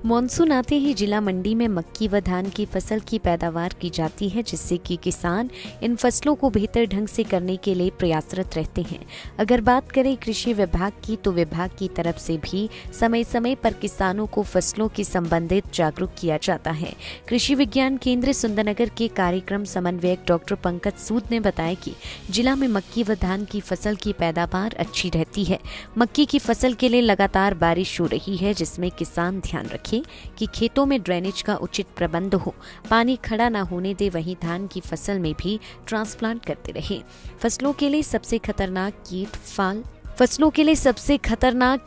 Monsoon आते ही जिला मंडी में मक्की व धान की फसल की पैदावार की जाती है, जिससे कि किसान इन फसलों को बेहतर ढंग से करने के लिए प्रयासरत रहते हैं। अगर बात करें कृषि विभाग की, तो विभाग की तरफ से भी समय समय पर किसानों को फसलों के संबंधित जागरूक किया जाता है। कृषि विज्ञान केंद्र सुंदरनगर के कार्यक्रम समन्वयक डॉक्टर पंकज सूद ने बताया कि जिला में मक्की व धान की फसल की पैदावार अच्छी रहती है। मक्की की फसल के लिए लगातार बारिश हो रही है, जिसमें किसान ध्यान रखें कि खेतों में ड्रेनेज का उचित प्रबंध हो, पानी खड़ा न होने दे। वहीं धान की फसल में भी ट्रांसप्लांट करते रहे। फसलों के लिए सबसे खतरनाक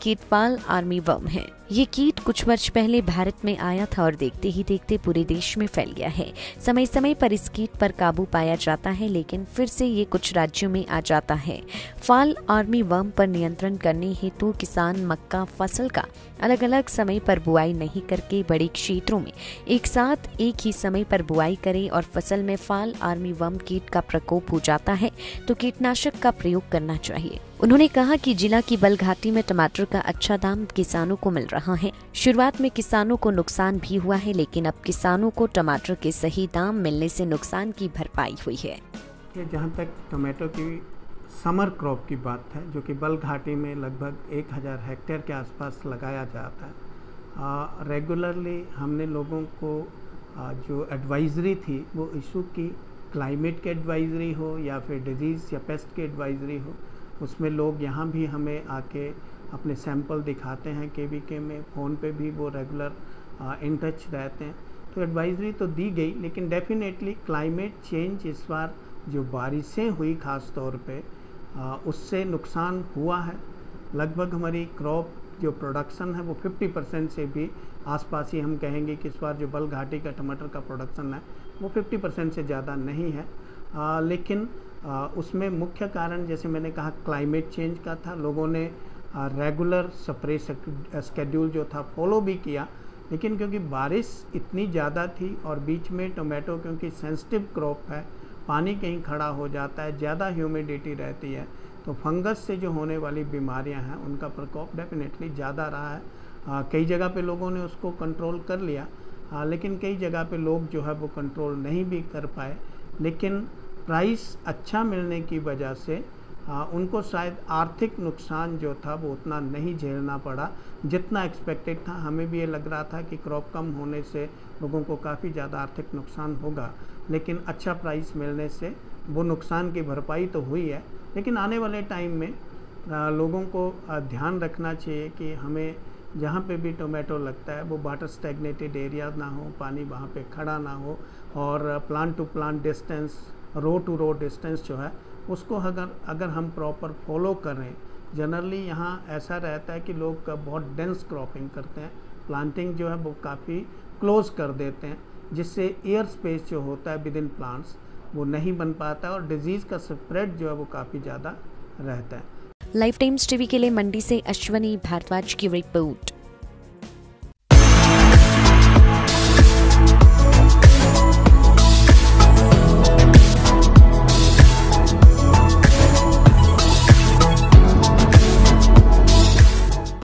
कीट फाल आर्मी वर्म है। ये कीट कुछ वर्ष पहले भारत में आया था और देखते ही देखते पूरे देश में फैल गया है। समय समय पर इस कीट पर काबू पाया जाता है, लेकिन फिर से ये कुछ राज्यों में आ जाता है। फाल आर्मी वर्म पर नियंत्रण करने हेतु किसान मक्का फसल का अलग अलग समय पर बुआई नहीं करके बड़े क्षेत्रों में एक साथ एक ही समय पर बुआई करें और फसल में फाल आर्मी वर्म कीट का प्रकोप हो जाता है तो कीटनाशक का प्रयोग करना चाहिए। उन्होंने कहा कि जिला की बलघाटी में टमाटर का अच्छा दाम किसानों को मिल रहा है। शुरुआत में किसानों को नुकसान भी हुआ है, लेकिन अब किसानों को टमाटर के सही दाम मिलने से नुकसान की भरपाई हुई है। जहाँ तक टमाटो की समर क्रॉप की बात है, जो कि बलघाटी में लगभग 1000 हेक्टेयर के आसपास लगाया जाता है, रेगुलरली हमने लोगों को जो एडवाइजरी थी वो इशू की, क्लाइमेट की एडवाइजरी हो या फिर डिजीज़ या पेस्ट की एडवाइजरी हो, उसमें लोग यहाँ भी हमें आके अपने सैंपल दिखाते हैं। केवीके में फ़ोन पे भी वो रेगुलर इन टच रहते हैं। तो एडवाइजरी तो दी गई, लेकिन डेफिनेटली क्लाइमेट चेंज इस बार जो बारिशें हुई ख़ास तौर पे उससे नुकसान हुआ है। लगभग हमारी क्रॉप जो प्रोडक्शन है वो 50% से भी आसपास ही हम कहेंगे कि इस बार जो बलघाटी का टमाटर का प्रोडक्शन है वो 50% से ज़्यादा नहीं है। लेकिन उसमें मुख्य कारण, जैसे मैंने कहा, क्लाइमेट चेंज का था। लोगों ने रेगुलर स्प्रे स्केड्यूल जो था फॉलो भी किया, लेकिन क्योंकि बारिश इतनी ज़्यादा थी और बीच में टोमेटो क्योंकि सेंसिटिव क्रॉप है, पानी कहीं खड़ा हो जाता है, ज़्यादा ह्यूमिडिटी रहती है, तो फंगस से जो होने वाली बीमारियां हैं उनका प्रकोप डेफिनेटली ज़्यादा रहा है। कई जगह पे लोगों ने उसको कंट्रोल कर लिया, लेकिन कई जगह पे लोग जो है वो कंट्रोल नहीं भी कर पाए। लेकिन प्राइस अच्छा मिलने की वजह से उनको शायद आर्थिक नुकसान जो था वो उतना नहीं झेलना पड़ा जितना एक्सपेक्टेड था। हमें भी ये लग रहा था कि क्रॉप कम होने से लोगों को काफ़ी ज़्यादा आर्थिक नुकसान होगा, लेकिन अच्छा प्राइस मिलने से वो नुकसान की भरपाई तो हुई है। लेकिन आने वाले टाइम में लोगों को ध्यान रखना चाहिए कि हमें जहाँ पे भी टोमेटो लगता है वो वाटर स्टैग्नेटेड एरिया ना हो, पानी वहाँ पे खड़ा ना हो, और plant to plant distance, row to row distance जो है उसको अगर हम प्रॉपर फॉलो करें। जनरली यहाँ ऐसा रहता है कि लोग बहुत डेंस क्रॉपिंग करते हैं, प्लांटिंग जो है वो काफ़ी क्लोज कर देते हैं, जिससे एयर स्पेस जो होता है विद इन प्लांट्स वो नहीं बन पाता है और डिजीज़ का स्प्रेड जो है वो काफ़ी ज़्यादा रहता है। लाइफ टाइम्स टीवी के लिए मंडी से अश्वनी भारद्वाज की रिपोर्ट।